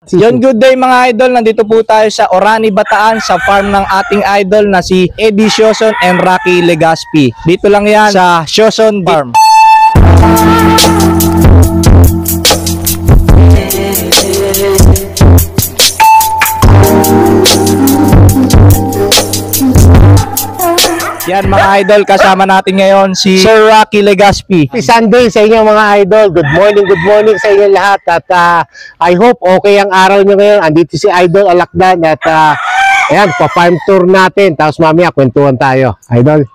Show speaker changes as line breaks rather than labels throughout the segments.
Yon, good day mga idol. Nandito po tayo sa Orani, Bataan sa farm ng ating idol na si Eddie Sioson and Rocky Legaspi. Dito lang yan sa Sioson Farm. Yan mga idol, kasama natin ngayon si Sir Rocky Legaspi.
Happy Sunday sa inyo mga idol. Good morning sa inyo lahat. At I hope okay ang araw nyo ngayon. Andito si Idol Alakdan at ayan, pa-farm tour natin. Tapos mamaya kwentuhan tayo. Idol.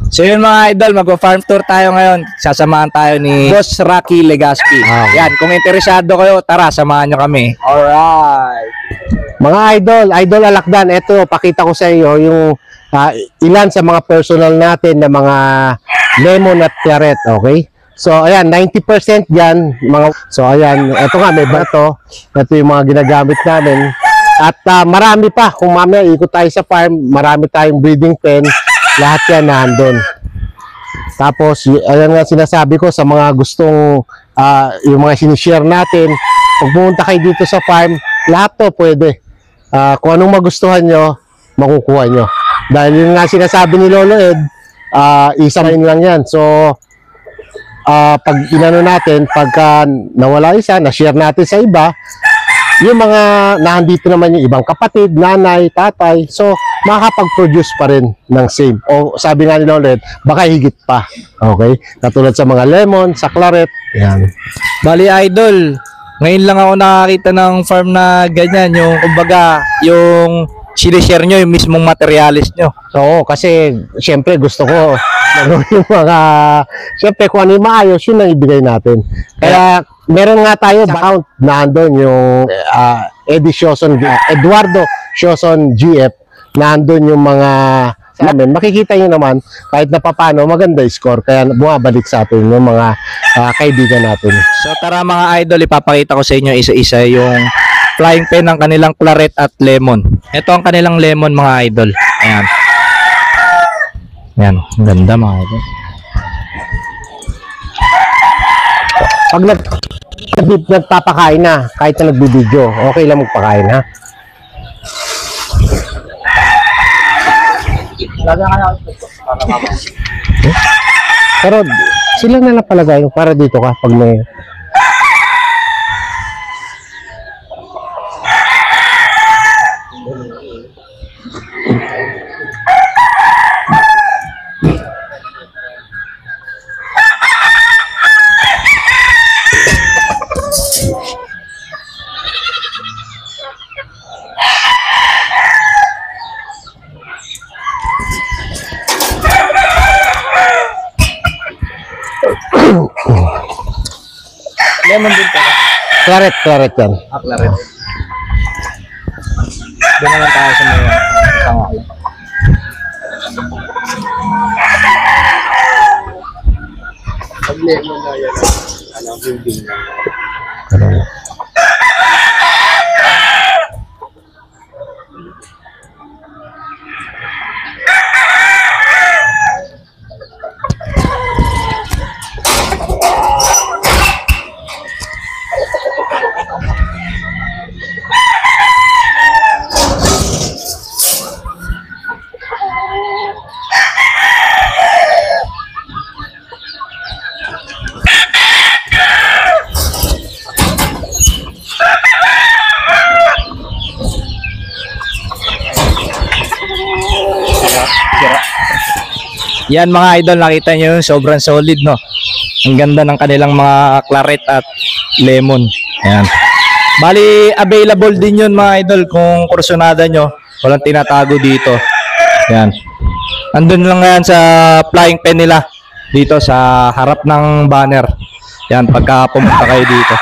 So yun mga idol, mag-farm tour tayo ngayon. Sasamahan tayo ni Boss Rocky Legaspi. Yan, kung interesado kayo, tara, samahan nyo kami. Alright.
Mga Idol Alakdan, eto, pakita ko sa iyo yung ilan sa mga personal natin na mga lemon at claret, okay? So, ayan, 90% yan. So, ayan, eto nga, may bato. Ito yung mga ginagamit namin. At marami pa. Kung mamaya ikot tayo sa farm, marami tayong breeding pen. Lahat yan nandun. Tapos, ayan nga sinasabi ko sa mga gustong, yung mga sinishare natin. Pag pumunta kayo dito sa farm, lahat to pwede. Kung anong magustuhan nyo, makukuha nyo. Dahil yung nga sinasabi ni Lolo Ed, isa lang yan. So, pag inano natin, pagka nawala isa, na-share natin sa iba, yung mga nandito naman yung ibang kapatid, nanay, tatay, so, makakapag-produce pa rin ng same. O sabi nga ni Lolo Ed, baka higit pa. Okay? Katulad sa mga lemon, sa claret, yan.
Bali idol, ngayon lang ako nakakita ng farm na ganyan, yung kumbaga, yung sinishare nyo yung mismong materialis nyo.
So, kasi syempre gusto ko yung mga, syempre kung ano yung maayos, yun ang ibigay natin. Kaya meron nga tayo account na andun yung Eddie Sioson, Eduardo Sioson GF, na andun yung mga namin. Makikita nyo naman kahit na papano maganda yung score, kaya bumabalik sa atin yung mga kaibigan natin.
So tara mga idol, ipapakita ko sa inyo isa-isa yung flying pen ng kanilang claret at lemon. Ito ang kanilang lemon mga idol. Ayan. Ayan, ganda mga idol.
Pag nagpapakain na, kahit na nagbibideo, okay lang magpakain ha. Pero sila na napalagay para dito ka pag may
lemon din pala.
claret yan.
Claret. Doon naman tayo sa mga tanga. Pag lemon na yan, building na. Yan mga idol, nakita nyo sobrang solid, no? Ang ganda ng kanilang mga claret at lemon. Ayan. Bali, available din yun mga idol kung kursunada nyo. Walang tinatago dito. Ayan. Andun lang yan sa flying pen nila. Dito sa harap ng banner. Ayan, pagka pumunta kayo dito.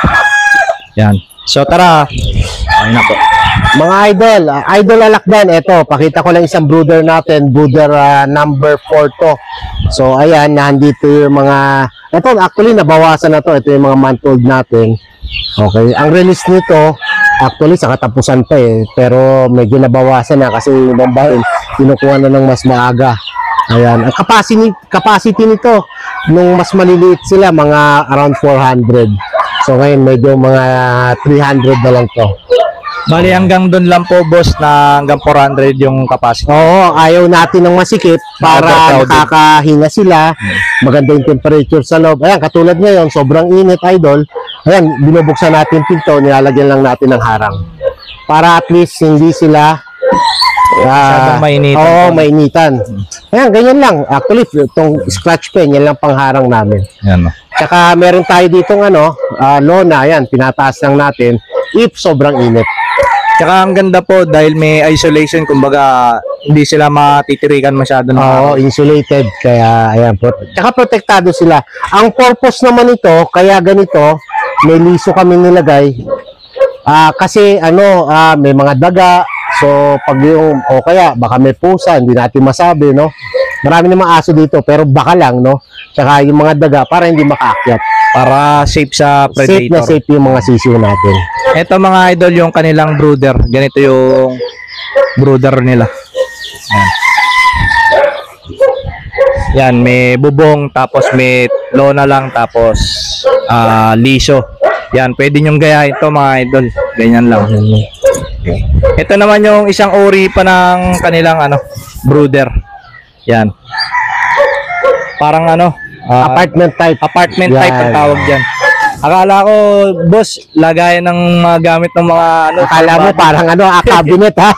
Ayan. So tara. Ayun na po.
Mga idol Alakdan, eto, pakita ko lang isang brooder natin, brooder number 4 to. So, ayan, nandito yung mga, eto, actually, nabawasan na to. Ito yung mga month-old natin. Okay, ang release nito, actually, sa katapusan pa pero medyo nabawasan na kasi yung babae, kinukuha na ng mas maaga. Ayan, ang capacity nito, nung mas maliliit sila, mga around 400. So, ngayon, medyo mga 300 na lang to.
Bali hanggang doon lang po boss na hanggang 400 yung capacity.
Oo, ayaw natin ng masikip para
Overcrowded.
nakakahinga sila. Maganda yung temperature sa loob. Ayan, katulad ngayon, sobrang init, idol. Ayan, binubuksan natin pinto, nilalagyan lang natin ng harang. Para at least hindi sila
Masyadong mainitan
Oo,
po.
mainitan. Ayan, ganyan lang. Actually, itong scratch pen, yan lang pangharang namin.
Yan.
Tsaka meron tayo ditong lona, ayan, pinataas lang natin if sobrang init.
Tsaka ang ganda po dahil may isolation, kumbaga hindi sila matitirikan masyado ng
Oo,
araw.
insulated. Kaya, ayan. Tsaka protektado sila. Ang purpose naman ito, kaya ganito, may liso kami nilagay. Kasi, may mga daga. So, pag yung, o kaya, baka may pusa, hindi natin masabi, no? Marami namang aso dito, pero baka lang, no? Tsaka yung mga daga, para hindi makaakyat.
Para safe sa
Safe
predator.
na safe yung mga sisiw natin.
Ito mga idol yung kanilang brooder. Ganito yung brooder nila. Yan. Yan, may bubong, tapos may lona lang, tapos liso. Yan, pwede nyong gayahin ito mga idol. Ganyan lang. Ito naman yung isang uri pa ng kanilang brooder. Yan. Parang
Apartment type.
apartment
Yan.
type ang tawag dyan. Akala ko, boss, lagayan ng mga gamit ng mga
Akala mo parang cabinet ha.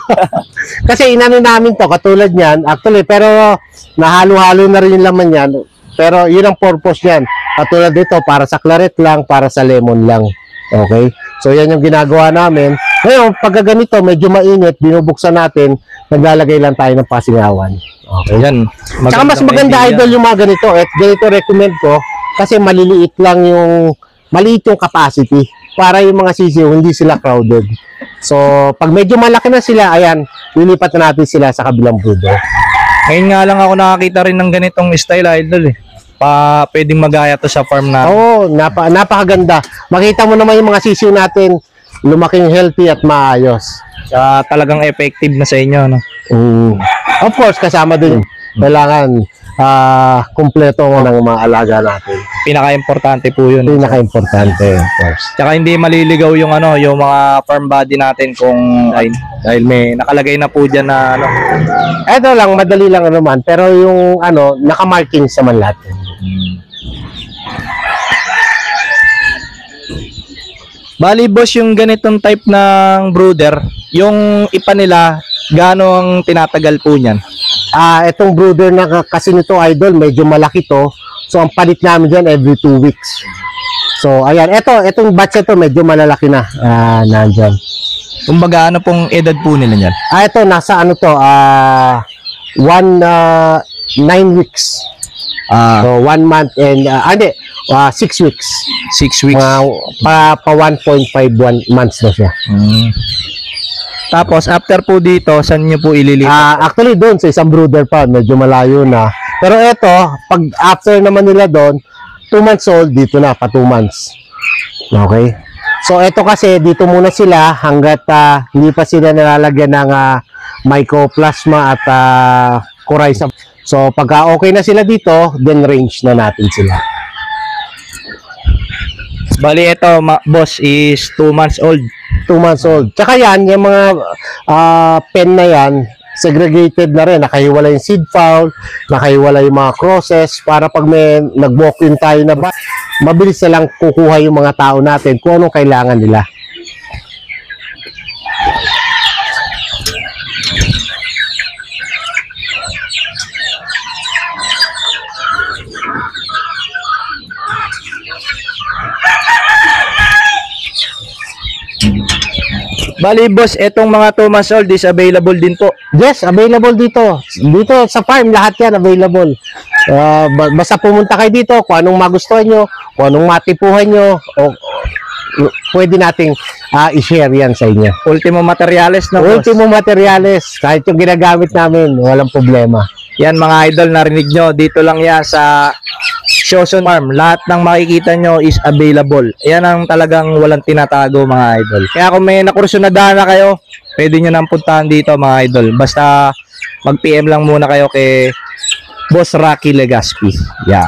Kasi inano namin to, katulad niyan, actually, pero nahalo-halo na rin yung laman yan. Pero yun ang purpose niyan. Katulad dito, para sa claret lang, para sa lemon lang. Okay? So yan yung ginagawa namin. Ngayon, pag ganito, medyo mainit, binubuksan natin, naglalagay lang tayo ng pasingawan. Okay?
Yan.
Tsaka mas maganda idol yung mga ganito. At ganito recommend ko kasi maliit yung capacity para yung mga sisiw hindi sila crowded. So, pag medyo malaki na sila, ayan, lilipat na natin sila sa kabilang brooder.
Ngayon nga lang ako nakakita rin ng ganitong style idol eh. Pwedeng magaya to sa farm na.
Oo, napakaganda. Makita mo naman yung mga sisiw natin, lumaking healthy at maayos.
Talagang effective na sa inyo. No?
Of course, kasama din kailangan kumpleto ng mga alaga natin.
Pinaka-importante po yun.
Pinaka-importante, of course.
Tsaka hindi maliligaw yung yung mga farm body natin kung dahil may nakalagay na po diyan na
Ito lang, madali lang naman. Pero yung naka-markings naman lahat.
Bali boss, yung ganitong type ng brooder, yung ipa nila, gaano ang tinatagal po niyan?
Itong brooder na kasi nito idol, medyo malaki to. So ang palit namin dyan every 2 weeks. So ayan, itong batch ito medyo malalaki na nandyan.
Kumbaga ano pong edad po nila niyan?
Ito nasa 9 weeks. So 1 month and 6 weeks.
6 weeks.
Pa 1.5 months na siya.
Tapos after po dito, saan niyo po ililipat?
Actually doon sa isang brooder pa, medyo malayo na. Pero ito, pag after naman nila doon, 2 months old, dito na, pa 2 months. Okay? So ito kasi, dito muna sila hanggat hindi pa sila nalalagyan ng mycoplasma at coryza. So pagka okay na sila dito, then range na natin sila.
Bali ito, boss, is 2 months old.
2 months old. Tsaka yan, yung mga pen na yan, segregated na rin. Nakahiwala yung seed fowl, nakahiwala yung mga crosses, para pag may nag-walk-in tayo na ba, mabilis na lang kukuha yung mga tao natin kung anong kailangan nila.
Bali boss, etong mga 2 months old is available din po.
Yes, available dito. Dito sa farm, lahat yan available. Basta pumunta kayo dito, kung anong magustuhan nyo, kung anong matipuhan nyo, pwede nating i-share yan sa inyo.
Ultimo materials na boss.
Ultimo materials, kahit yung ginagamit namin, walang problema.
Yan mga idol, narinig nyo, dito lang yan sa Shoson Farm. Lahat ng makikita nyo is available. Yan ang talagang walang tinatago mga idol. Kaya kung may nakursunadahan na kayo, pwede nyo nang puntahan dito mga idol. Basta mag-PM lang muna kayo kay Boss Rocky Legaspi. Yeah.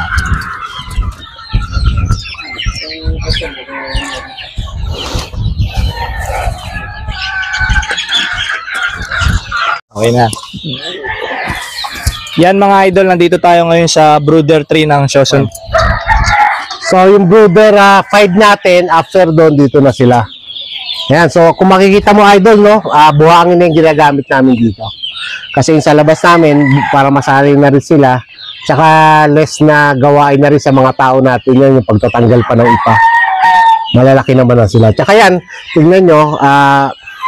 Okay na. Yan mga idol, nandito tayo ngayon sa brooder tree ng Shosun.
So yung brooder 5 natin, after doon dito na sila. Ayan, so kung makikita mo idol, no, buhangin na yung ginagamit namin dito. Kasi yung sa labas namin, para masanay na rin sila, tsaka less na gawain na rin sa mga tao natin yan, yung pagtatanggal pa ng ipa. Malalaki naman na sila. Tsaka yan, tingnan nyo,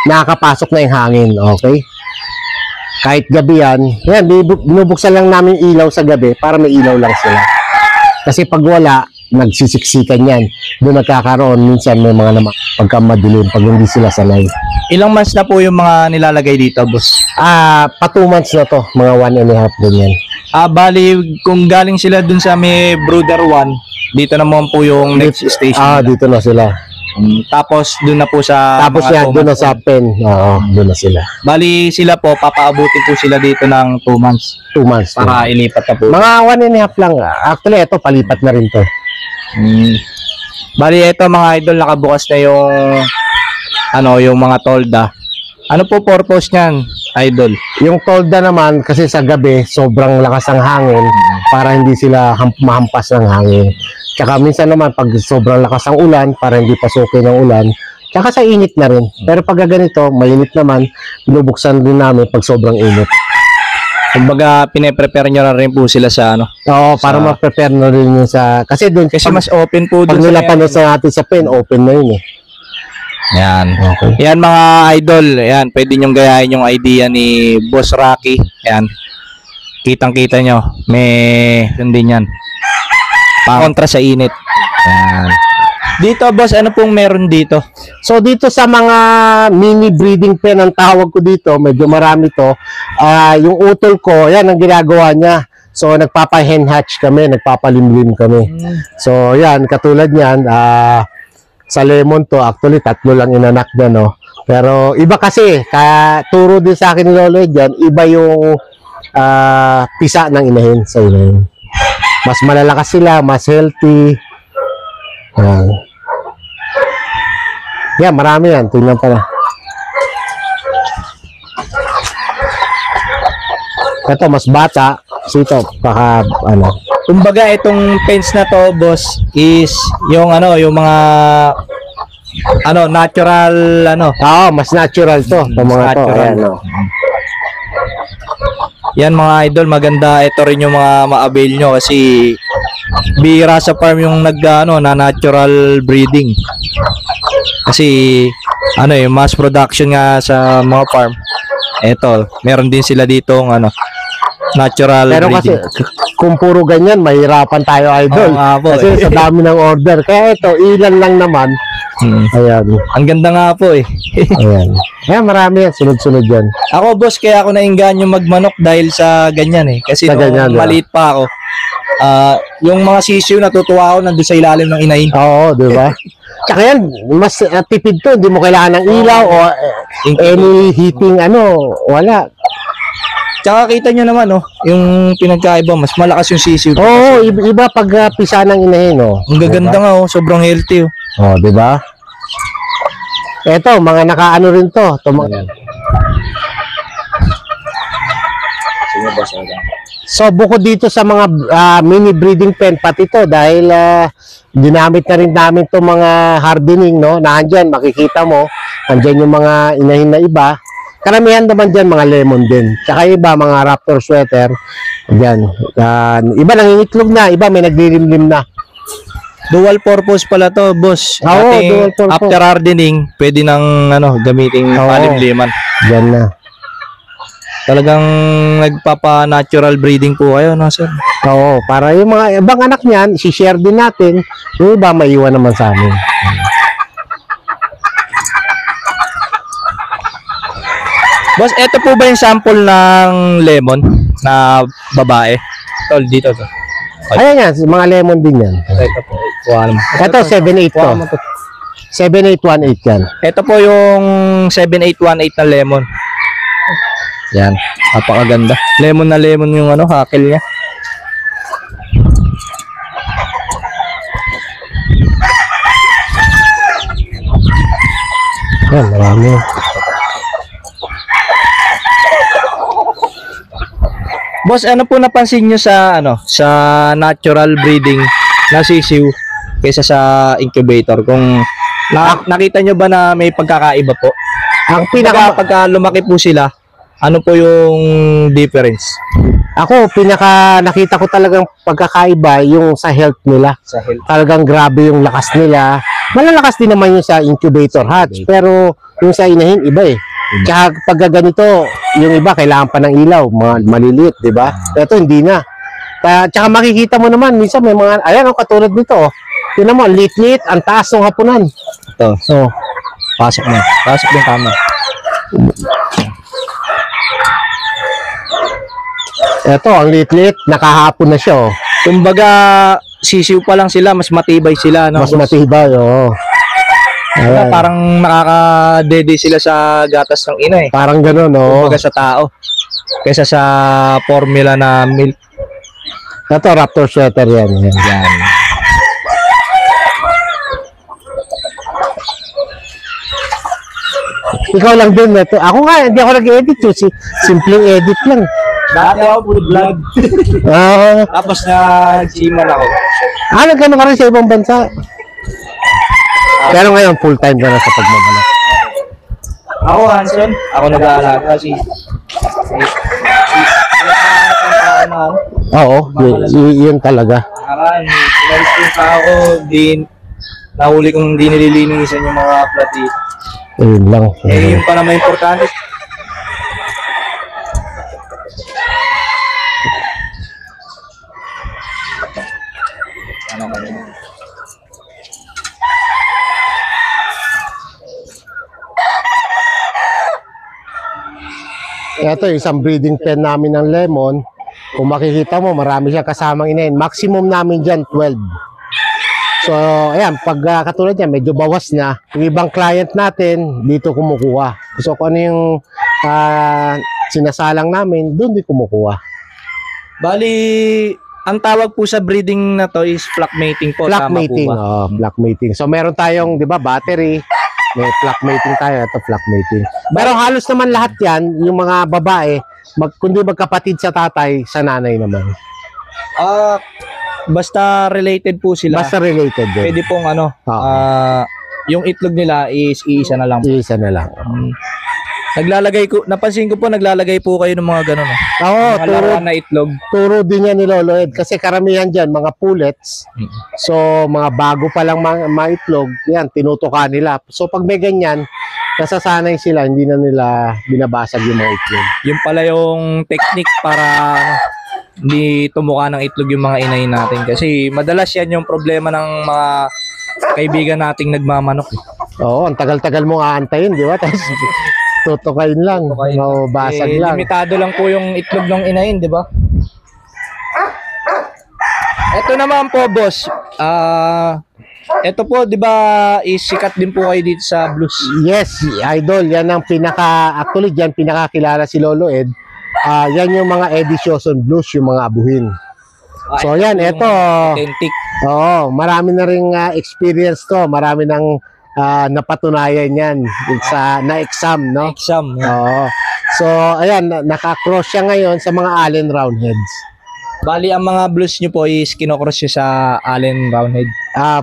nakakapasok na yung hangin, okay? Kahit gabi yan, binubuksan lang namin ilaw sa gabi para may ilaw lang sila. Kasi pag wala, nagsisiksikan yan. Doon nagkakaroon, minsan may mga naman pagkamadilim pag hindi sila sanay.
Ilang months na po yung mga nilalagay dito, boss?
Pa 2 months na to, mga 1.5 ganyan.
Bali, kung galing sila dun sa may brooder 1, dito naman po yung next station nila.
Dito na sila.
Tapos dun na po sa
Tapos
mga
yan,
2
doon na
months
sa pen. Oo, doon na sila.
Bali sila po, papaabutin po sila dito ng 2 months
2 months.
para ilipat na po.
Mga 1.5 lang. Actually, ito, palipat na rin to.
Bali ito mga idol, nakabukas na yung mga tolda. Ano po purpose niyan, idol?
Yung tolda naman, kasi sa gabi, sobrang lakas ng hangin para hindi sila mahampas ng hangin. Tsaka minsan naman, pag sobrang lakas ng ulan, para hindi pasukin ng ulan, tsaka sa init na rin. Pero pag ganito, mainit naman, binubuksan din namin pag sobrang init.
Kumbaga, pine-prepare nyo na rin po sila sa ano?
Oo, para ma-prepare na rin yun sa... Kasi doon,
Kasi mas open po
pag
doon
nilapanood sa natin sa pen, open na yun eh.
Yan.
Okay.
Yan mga idol, yan, pwede nyong gayahin yung idea ni Boss Rocky. Yan. Kitang-kita nyo, may sundin yan. Kontra sa init. Yan. Dito, boss, ano pong meron dito?
So dito sa mga mini breeding pen ang tawag ko dito, medyo marami to. Yung utol ko, yan ang ginagawa niya. So nagpapa-hen hatch kami, nagpapalimlim kami. So yan, katulad niyan, sa lemon to, actually 3 lang inanak niya, no. Pero iba kasi, turo din sa akin ni Lolo diyan, iba yung pisa ng inahin sa inahin. Mas malalakas sila, mas healthy. Yan, marami yan. Tingnan pala. Ito, mas bata. So ito, baka, ano.
Kumbaga, itong pens na to, boss, is yung yung mga natural,
Oo, mas natural to. Ito mga to.
natural.
Ayan, no.
Yan mga idol, maganda. Ito rin yung mga ma-avail nyo kasi bihira sa farm yung na natural breeding. Kasi mass production nga sa mga farm. Ito, meron din sila dito natural
Pero
breeding.
kasi, kung puro ganyan, mahirapan tayo, idol.
Oo nga po,
Kasi sa dami ng order. Kaya ito, ilan lang naman. Ayan.
Ang ganda nga po eh.
Ayan. Ayan, marami yan. Sunod-sunod yan.
Ako boss, kaya ako nainganyo magmanok dahil sa ganyan eh. Kasi
Sa
nung
ganyan,
maliit pa ako, yung mga sisiw natutuwa ako nandun sa ilalim ng inahin.
Oo, di ba? Tsaka yan, mas tipid to. Hindi mo kailangan ng ilaw o any heating, wala.
Tsaka kita nyo naman, yung pinagkaiba, mas malakas yung sisiw.
Oo, iba pag pisa ng inahin,
Ang gaganda nga, sobrang healthy.
Oh, di ba? Eto, mga nakaano rin to. So, bukod dito sa mga mini breeding pen, pati to, dahil ginamit na rin namin to mga hardening, no? Nandiyan, makikita mo, nandiyan yung mga inahin na iba. Karamihan naman dyan, mga lemon din. Tsaka iba, mga raptor sweater. Diyan. Iba nangingitlog na, iba may naglilimlim na.
Dual purpose pala to, boss.
Oo, dual purpose.
After hardening, pwede nang gamiting palimliman.
Diyan na.
Talagang nagpapa-natural breeding po kayo, no, sir?
Oo, para yung mga ibang anak niyan, si-share din natin. Yung iba, maiwan naman sa amin.
Boss, eto po ba yung sample ng lemon na babae? Tol, dito to.
Ayan yan, mga lemon din yan.
Ito po. Kuha naman.
Ito, 7-8 to. 7818 yan.
Ito po yung 7818 na lemon. Yan. Napakaganda. Lemon na lemon yung hakel niya.
Yan, marami.
Boss, ano po napansin nyo sa sa natural breeding na sisiw kaysa sa incubator? Kung nakita nyo ba na may pagkakaiba po?
Ang pinaka
Pagka lumaki po sila, ano po yung difference
Ako, nakita ko talagang pagkakaiba yung sa health nila.
sa health?
Talagang grabe yung lakas nila. Malalakas din naman yung sa incubator hatch, pero yung sa inahin, iba eh. Tsaka pag ganito, yung iba kailangan pa ng ilaw, mga maliliit, di ba? Ito hindi na. Tsaka makikita mo naman, minsan may mga, ayan, katulad nito, oh. Yun naman, lit-lit, ang taas ng hapunan.
Ito,
So,
pasok na. Pasok yung kama.
eto, ang lit-lit, nakahapon na siya, oh.
Kumbaga, sisiw pa lang sila, mas matibay sila. No?
Mas matibay, oh. Ayan.
Parang nakaka-dede sila sa gatas ng ina eh.
Parang ganun, oh.
Kumbaga sa tao. Kaysa sa formula na milk.
Ito, Raptor sweater yan.
Yan.
Ikaw lang din. Ito. Ako nga, hindi ako nag-edit. Simpleng edit lang.
Dati ako full vlog.
Ah,
Tapos nag-siman ako.
nagkano ka rin sa ibang bansa? Pero ngayon, full-time ka na sa pagmamalak.
Ako, Hanson. Ako nag-aalaga.
Oo, yun talaga.
Nakaraan, pinalis yung ako, nahuli kong di nililinisan yung mga plati.
Yun lang.
Eh, yun pa naman importante. Ano kanya?
Ito, isang breeding pen namin ng lemon. Kung makikita mo, marami siya kasamang inahin. Maximum namin dyan, 12. So, ayan, pag katulad yan, medyo bawas na. Yung ibang client natin, dito kumukuha. So, kung ano yung sinasalang namin, doon din kumukuha.
Bali, ang tawag po sa breeding na to is flock mating po.
Flock
Tama
mating.
po ba?
Oh, flock mating. So, meron tayong, di ba, battery. May flock mating tayo. Ito, flock mating. Pero halos naman lahat yan, yung mga babae, kundi magkapatid sa tatay, sa nanay naman.
Basta related po sila.
Basta related din.
Pwede pong
Oo.
yung itlog nila is iisa na lang.
Isa na lang.
Napansin ko po, naglalagay po kayo ng mga ganun.
Oo,
Mga laruan na itlog.
turo din yan ni Lolo Ed. Kasi karamihan dyan, mga pullets. So, mga bago pa lang mga itlog, yan, tinutukan nila. So, pag may ganyan, nasasanay sila, hindi na nila binabasag yung mga itlog.
Yung pala yung technique para hindi tumuka ng itlog yung mga inahin natin. Kasi madalas yan yung problema ng mga kaibigan nating nagmamanok.
Oo, ang tagal-tagal mo aantayin, di ba? Tapos, tutukain lang. Basag lang.
Limitado lang po yung itlog ng inahin, di ba? Ito naman po, boss. Ito po, di ba, is sikat din po kayo dito sa blues.
Yes, idol. Yan ang actually, dyan pinakakilala si Lolo Ed. Yan yung mga Edisyoson Blues, yung mga abuhin. So, yan,
yung
ito.
Authentic.
Oo, marami na ring experience to. Marami nang napatunayan yan na exam, no?
Exam.
Oo. So, ayan, naka-cross siya ngayon sa mga Allen Roundheads.
Bali, ang mga blues nyo po is kinocross nyo sa Allen Roundhead.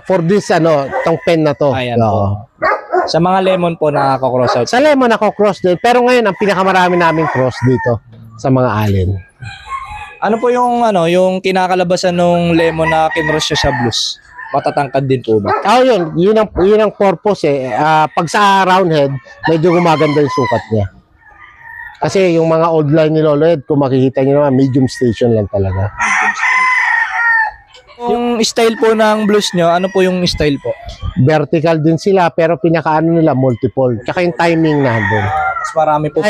For this, tong pen na to.
Ayan
Oo.
po. Sa mga lemon po, nakaka-cross out.
Sa lemon ako cross din, pero ngayon ang pinakamarami naming cross dito sa mga Allen.
Ano po yung kinakalabasan ng lemon na kinross nyo sa blues? Matatangkad din po ba?
Yun ang purpose eh. Pag sa roundhead, medyo gumaganda yung sukat niya. Kasi yung mga old line ni Lolo Ed, kung makikita niyo naman, medium station lang talaga.
Yung style po ng blues nyo, ano po yung style po?
Vertical din sila, pero pinakaano nila, multiple. Tsaka yung timing na doon.
Mas marami po.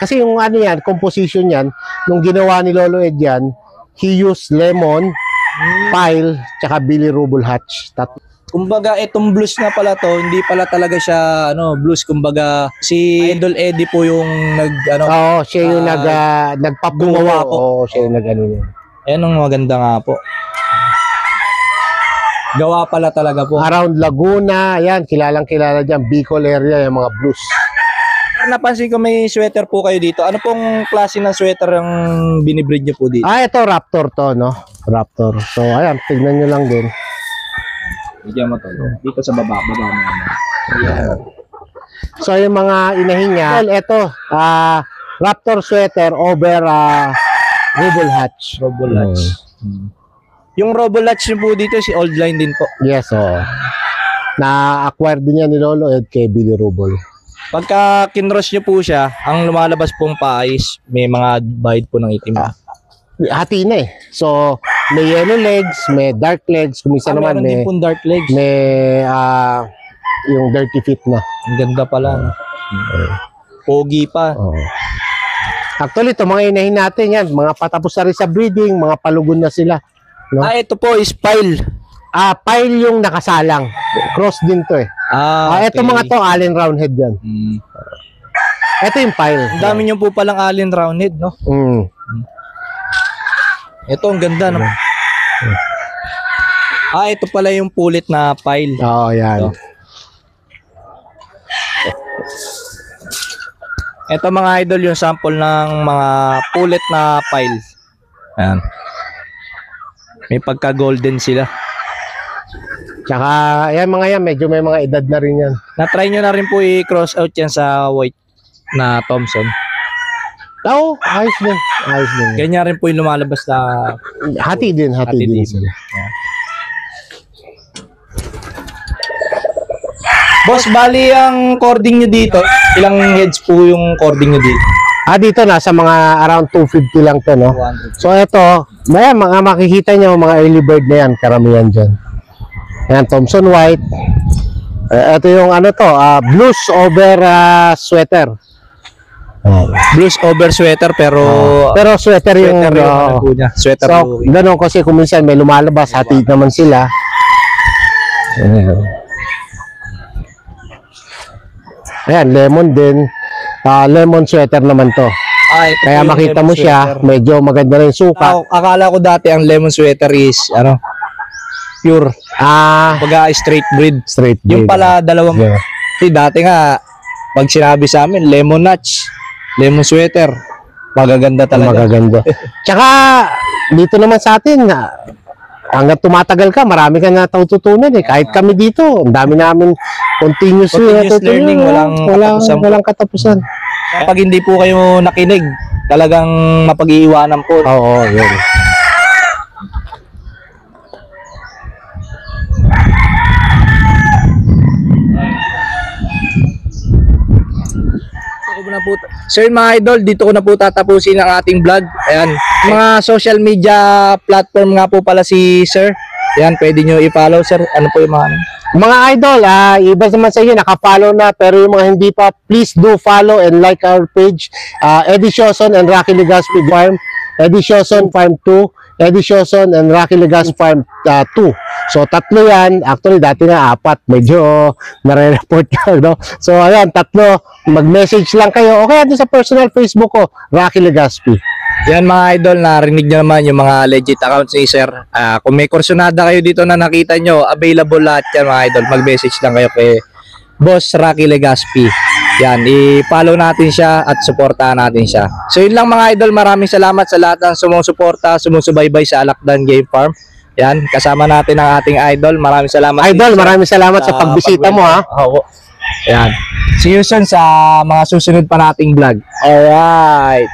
Kasi yung yan, composition yan, nung ginawa ni Lolo Ed yan, he used lemon, pile, tsaka Billy Rubble hatch.
Kumbaga, itong blues na pala to, hindi pala talaga siya blues. Kumbaga, si Idol Eddie po yung
Oo, siya yung nagpapungawa po. Oo, siya yung nag-ano yun.
Ayan ang maganda nga po. Gawa pala talaga po.
Around Laguna, yan, kilalang-kilala dyan, Bicol area, yung mga blues.
Napansin ko may sweater po kayo dito. Ano pong klase ng sweater ang binibreed nyo po dito?
Ito Raptor to, no? Raptor. So, ayan, tignan nyo lang din.
Bigyan mo to. Dito sa baba mo. Ayan.
So, yung mga inahin niya, ito, Raptor sweater over Rubble Hatch.
Rubble Latch. Yung Rubble Latch nyo po dito, si Old Line din po.
Yes, na-acquire din niya ni Lolo at kay Billy Rubble.
Pagka kinross nyo po siya, ang lumalabas pong paayos, may mga bite po ng itim.
Hati na eh. So, may yellow legs, may dark legs, kumisa naman
meron din
may,
pong dark legs.
may yung dirty feet na.
Ang ganda pala. Pogi pa.
Actually, ito mga inahin natin yan, mga patapos na rin sa breeding, mga palugon na sila. No?
Ito po is pile.
Pile yung nakasalang. Cross din to eh.
Okay.
Ito mga to, Allen Roundhead yan. Ito yung pile.
Ang dami nyo po palang Allen Roundhead, no? Ito, ang ganda, no? Ito pala yung pulit na pile.
Oo, yan.
Ito mga idol, yung sample ng mga pulit na pile. Ayan. May pagka-golden sila.
Tsaka, ayan mga yan, medyo may mga edad na rin yan.
Na-try nyo na rin po i-cross out yan sa white na Thompson.
Oo, ayos din. Ayos din.
Ganyan rin po yung lumalabas na
Hati din
din.
sila.
Ayan. Boss, bali ang cording nyo dito, ilang heads po yung cording nyo dito?
Dito nasa mga around 250 lang to, no?
200.
So, ito, mga makikita nyo, mga early bird na yan, karamihan dyan. Ayan, Thompson White. Ito yung ano to, blues over sweater.
Blues over sweater pero
Pero sweater yung
ano po niya. Sweater
so,
po.
ganun kasi kung minsan may lumalabas, hati naman sila. Ayan, lemon din. Lemon sweater naman to.
Ito
Kaya
po yung
makita
lemon
mo siya,
sweater.
medyo maganda rin suka.
Akala ko dati ang lemon sweater is pure. Pagka straight breed.
Straight
Yung
breed.
pala dalawang
Yeah.
dati nga pag sinabi sa amin lemon notch, lemon sweater. Magaganda talaga.
Magaganda. Tsaka, dito naman sa atin, hanggang tumatagal ka, marami ka na tututunan eh. Kahit kami dito, ang dami namin continuous
learning, walang
katapusan.
Kapag hindi po kayo nakinig, talagang mapag-iiwanan po.
Oo, yun.
So yun mga idol, dito ko na po tatapusin ang ating vlog. Ayan, mga social media platform nga po pala si Sir. Ayan, pwede nyo i-follow Sir. Ano po yung
Mga idol, iba naman sa inyo, naka-follow na, pero yung mga hindi pa, please do follow and like our page. Eddie Shawson and Rocky Legaspi Farm, Eddie Shawson Farm 2, Eddie Shawson and Rocky Legaspi Farm 2. So, tatlo yan. Actually, dati na 4. Medyo nare-report ka, no? So, ayan, tatlo. Mag-message lang kayo. Okay, doon sa personal Facebook ko, Rocky Legaspi.
Yan mga idol, narinig nyo naman yung mga legit accounts ni Sir. Kung may kursunada kayo dito na nakita nyo, available lahat yan mga idol. Mag-message lang kayo kay Boss Rocky Legaspi. Yan, i-follow natin siya at suportahan natin siya. So yun lang mga idol, maraming salamat sa lahat ng sumusuporta, sumusubaybay sa Alakdan Game Farm. Yan, kasama natin ang ating idol. Maraming salamat.
Idol, maraming salamat sa pagbisita mo, ha?
Oo. Yan. See you soon sa mga susunod pa nating vlog. Alright.